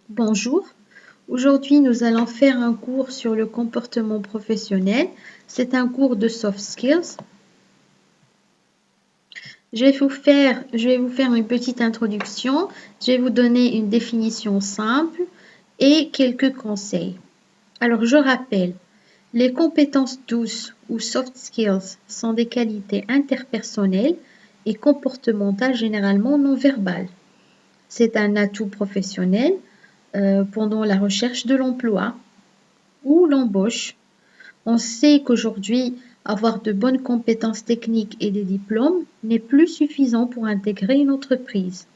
Bonjour, aujourd'hui nous allons faire un cours sur le comportement professionnel. C'est un cours de soft skills. Je vais vous faire une petite introduction, je vais vous donner une définition simple et quelques conseils. Alors je rappelle, les compétences douces ou soft skills sont des qualités interpersonnelles et comportementales généralement non verbales. C'est un atout professionnel pendant la recherche de l'emploi ou l'embauche. On sait qu'aujourd'hui, avoir de bonnes compétences techniques et des diplômes n'est plus suffisant pour intégrer une entreprise.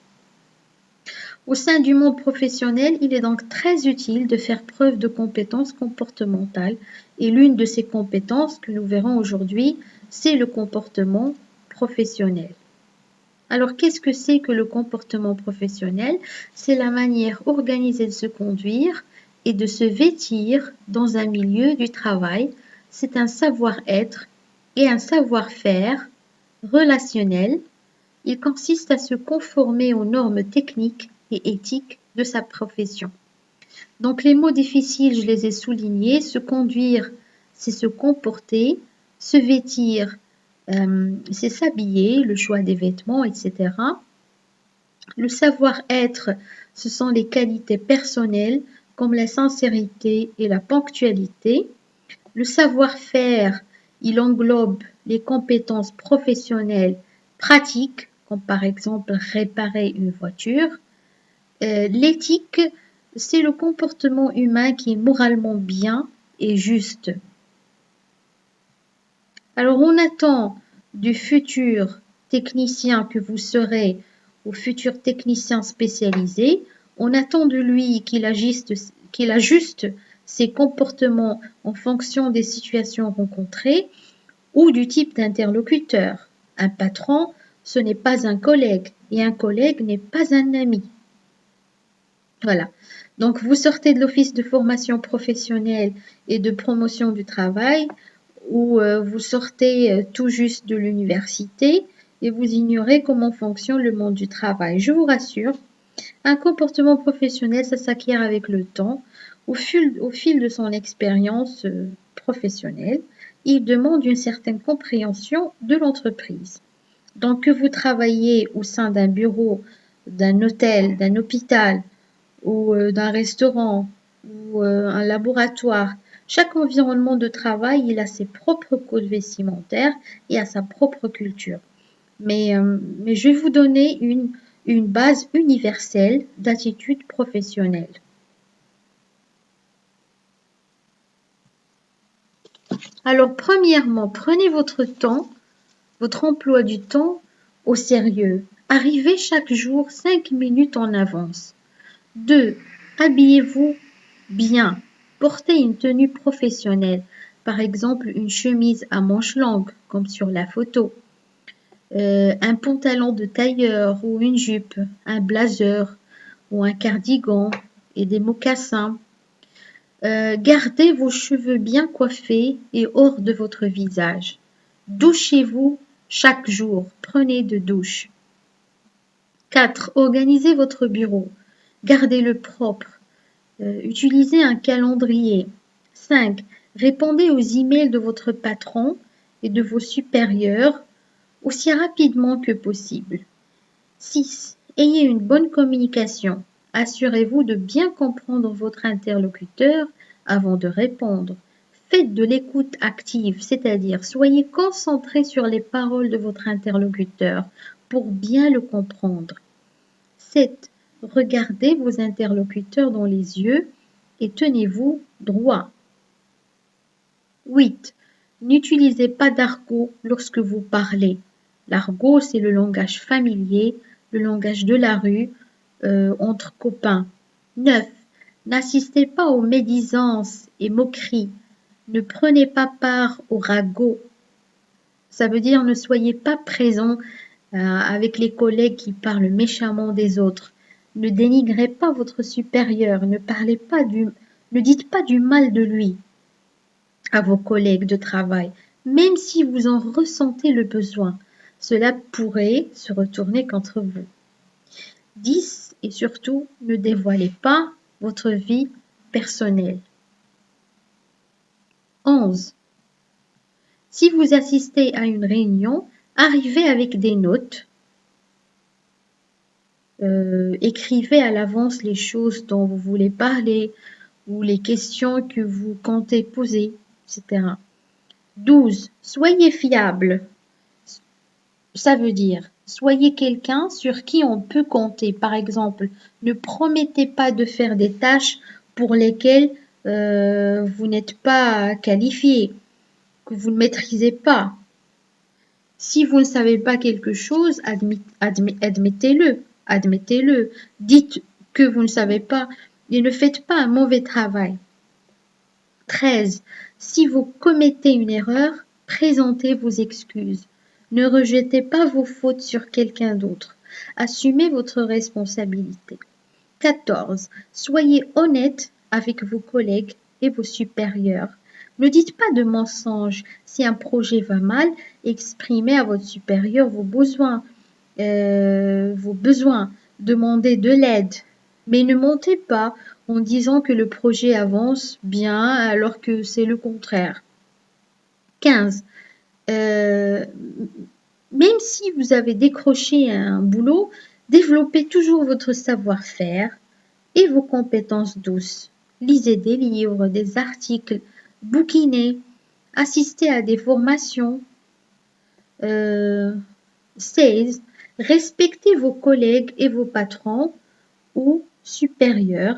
Au sein du monde professionnel, il est donc très utile de faire preuve de compétences comportementales et l'une de ces compétences que nous verrons aujourd'hui, c'est le comportement professionnel. Alors, qu'est-ce que c'est que le comportement professionnel? C'est la manière organisée de se conduire et de se vêtir dans un milieu du travail. C'est un savoir-être et un savoir-faire relationnel. Il consiste à se conformer aux normes techniques et éthiques de sa profession. Donc, les mots difficiles, je les ai soulignés. Se conduire, c'est se comporter. Se vêtir, c'est s'habiller, le choix des vêtements, etc. Le savoir-être, ce sont les qualités personnelles comme la sincérité et la ponctualité. Le savoir-faire, il englobe les compétences professionnelles pratiques, comme par exemple réparer une voiture. L'éthique, c'est le comportement humain qui est moralement bien et juste. Alors on attend du futur technicien que vous serez ou futur technicien spécialisé, on attend de lui qu'il ajuste ses comportements en fonction des situations rencontrées ou du type d'interlocuteur. Un patron, ce n'est pas un collègue et un collègue n'est pas un ami. Voilà. Donc vous sortez de l'office de formation professionnelle et de promotion du travail ou vous sortez tout juste de l'université et vous ignorez comment fonctionne le monde du travail. Je vous rassure, un comportement professionnel, ça s'acquiert avec le temps, au fil de son expérience professionnelle. Il demande une certaine compréhension de l'entreprise. Donc que vous travaillez au sein d'un bureau, d'un hôtel, d'un hôpital ou d'un restaurant ou un laboratoire, chaque environnement de travail, il a ses propres codes vestimentaires et a sa propre culture. Mais je vais vous donner une base universelle d'attitude professionnelle. Alors, premièrement, prenez votre temps, votre emploi du temps au sérieux. Arrivez chaque jour 5 minutes en avance. 2. Habillez-vous bien. Portez une tenue professionnelle, par exemple une chemise à manches longues, comme sur la photo, un pantalon de tailleur ou une jupe, un blazer ou un cardigan et des mocassins. Gardez vos cheveux bien coiffés et hors de votre visage. Douchez-vous chaque jour. Prenez de douche. 4. Organisez votre bureau. Gardez-le propre. Utilisez un calendrier. 5. Répondez aux emails de votre patron et de vos supérieurs aussi rapidement que possible. 6. Ayez une bonne communication. Assurez-vous de bien comprendre votre interlocuteur avant de répondre. Faites de l'écoute active, c'est-à-dire soyez concentré sur les paroles de votre interlocuteur pour bien le comprendre. 7. Regardez vos interlocuteurs dans les yeux et tenez-vous droit. 8. N'utilisez pas d'argot lorsque vous parlez. L'argot, c'est le langage familier, le langage de la rue, entre copains. 9. N'assistez pas aux médisances et moqueries. Ne prenez pas part au ragot. Ça veut dire ne soyez pas présent avec les collègues qui parlent méchamment des autres. Ne dénigrez pas votre supérieur, ne dites pas du mal de lui à vos collègues de travail, même si vous en ressentez le besoin. Cela pourrait se retourner contre vous. 10. Et surtout, ne dévoilez pas votre vie personnelle. 11. Si vous assistez à une réunion, arrivez avec des notes. Écrivez à l'avance les choses dont vous voulez parler ou les questions que vous comptez poser, etc. 12. Soyez fiable. Ça veut dire, soyez quelqu'un sur qui on peut compter. Par exemple, ne promettez pas de faire des tâches pour lesquelles vous n'êtes pas qualifié, que vous ne maîtrisez pas. Si vous ne savez pas quelque chose, admettez-le. Admettez-le. Dites que vous ne savez pas et ne faites pas un mauvais travail. 13. Si vous commettez une erreur, présentez vos excuses. Ne rejetez pas vos fautes sur quelqu'un d'autre. Assumez votre responsabilité. 14. Soyez honnête avec vos collègues et vos supérieurs. Ne dites pas de mensonges. Si un projet va mal, exprimez à votre supérieur vos besoins. Demandez de l'aide. Mais ne mentez pas en disant que le projet avance bien alors que c'est le contraire. 15. Même si vous avez décroché un boulot, développez toujours votre savoir-faire et vos compétences douces. Lisez des livres, des articles, bouquinez, assistez à des formations. 16. Respectez vos collègues et vos patrons ou supérieurs.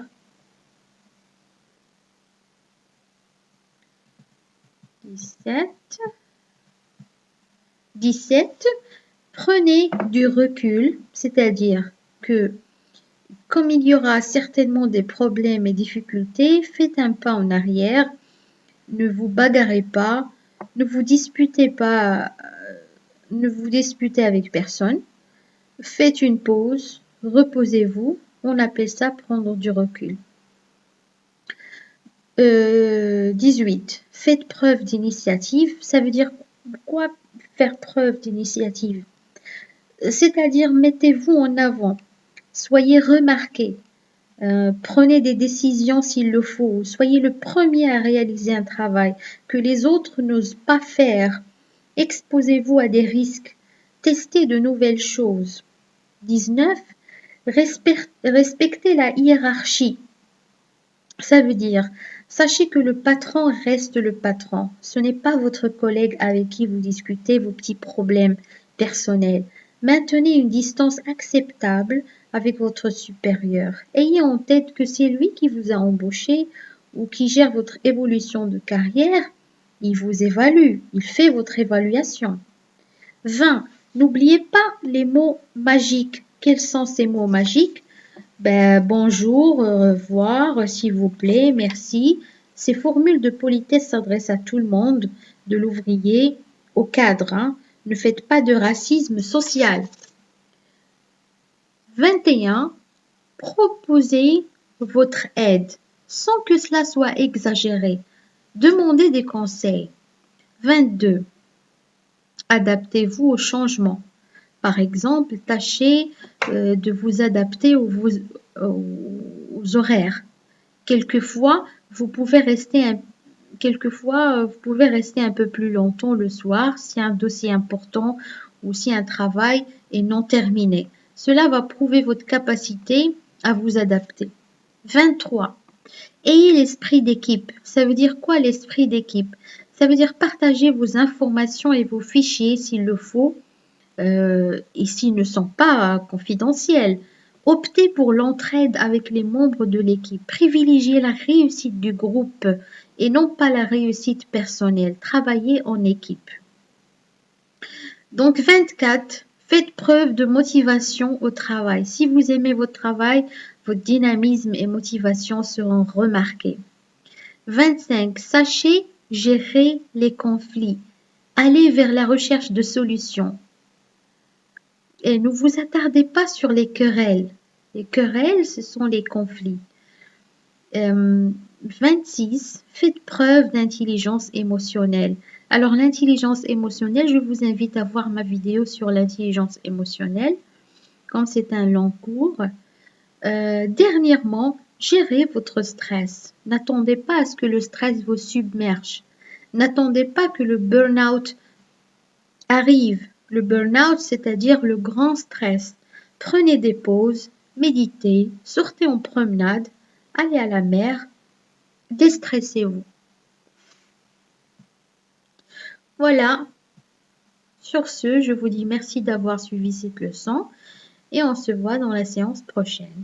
17. Prenez du recul, c'est-à-dire que comme il y aura certainement des problèmes et difficultés, faites un pas en arrière, ne vous bagarrez pas, ne vous disputez pas, ne vous disputez avec personne, faites une pause, reposez-vous, on appelle ça prendre du recul. 18. Faites preuve d'initiative, ça veut dire quoi faire preuve d'initiative? C'est-à-dire mettez-vous en avant, soyez remarqué, prenez des décisions s'il le faut, soyez le premier à réaliser un travail que les autres n'osent pas faire, exposez-vous à des risques, testez de nouvelles choses. 19. Respectez la hiérarchie. Ça veut dire, sachez que le patron reste le patron. Ce n'est pas votre collègue avec qui vous discutez vos petits problèmes personnels. Maintenez une distance acceptable avec votre supérieur. Ayez en tête que c'est lui qui vous a embauché ou qui gère votre évolution de carrière. Il vous évalue, il fait votre évaluation. 20. N'oubliez pas les mots magiques. Quels sont ces mots magiques? Bonjour, au revoir, s'il vous plaît, merci. Ces formules de politesse s'adressent à tout le monde, de l'ouvrier au cadre. Ne faites pas de racisme social. 21. Proposez votre aide sans que cela soit exagéré. Demandez des conseils. 22. Adaptez-vous au changement. Par exemple, tâchez de vous adapter aux horaires. Quelquefois, vous pouvez rester un peu plus longtemps le soir si un dossier important ou si un travail est non terminé. Cela va prouver votre capacité à vous adapter. 23. Ayez l'esprit d'équipe. Ça veut dire quoi l'esprit d'équipe? Ça veut dire partager vos informations et vos fichiers s'il le faut et s'ils ne sont pas confidentiels. Optez pour l'entraide avec les membres de l'équipe. Privilégiez la réussite du groupe et non pas la réussite personnelle. Travaillez en équipe. Donc 24. Faites preuve de motivation au travail. Si vous aimez votre travail, votre dynamisme et motivation seront remarqués. 25. Sachez gérer les conflits. Allez vers la recherche de solutions. Et ne vous attardez pas sur les querelles. Les querelles, ce sont les conflits. 26. Faites preuve d'intelligence émotionnelle. Alors, l'intelligence émotionnelle, je vous invite à voir ma vidéo sur l'intelligence émotionnelle, comme c'est un long cours. Dernièrement, Gérez votre stress. N'attendez pas à ce que le stress vous submerge. N'attendez pas que le burn-out arrive. Le burn-out, c'est-à-dire le grand stress. Prenez des pauses, méditez, sortez en promenade, allez à la mer, déstressez-vous. Voilà. Sur ce, je vous dis merci d'avoir suivi cette leçon et on se voit dans la séance prochaine.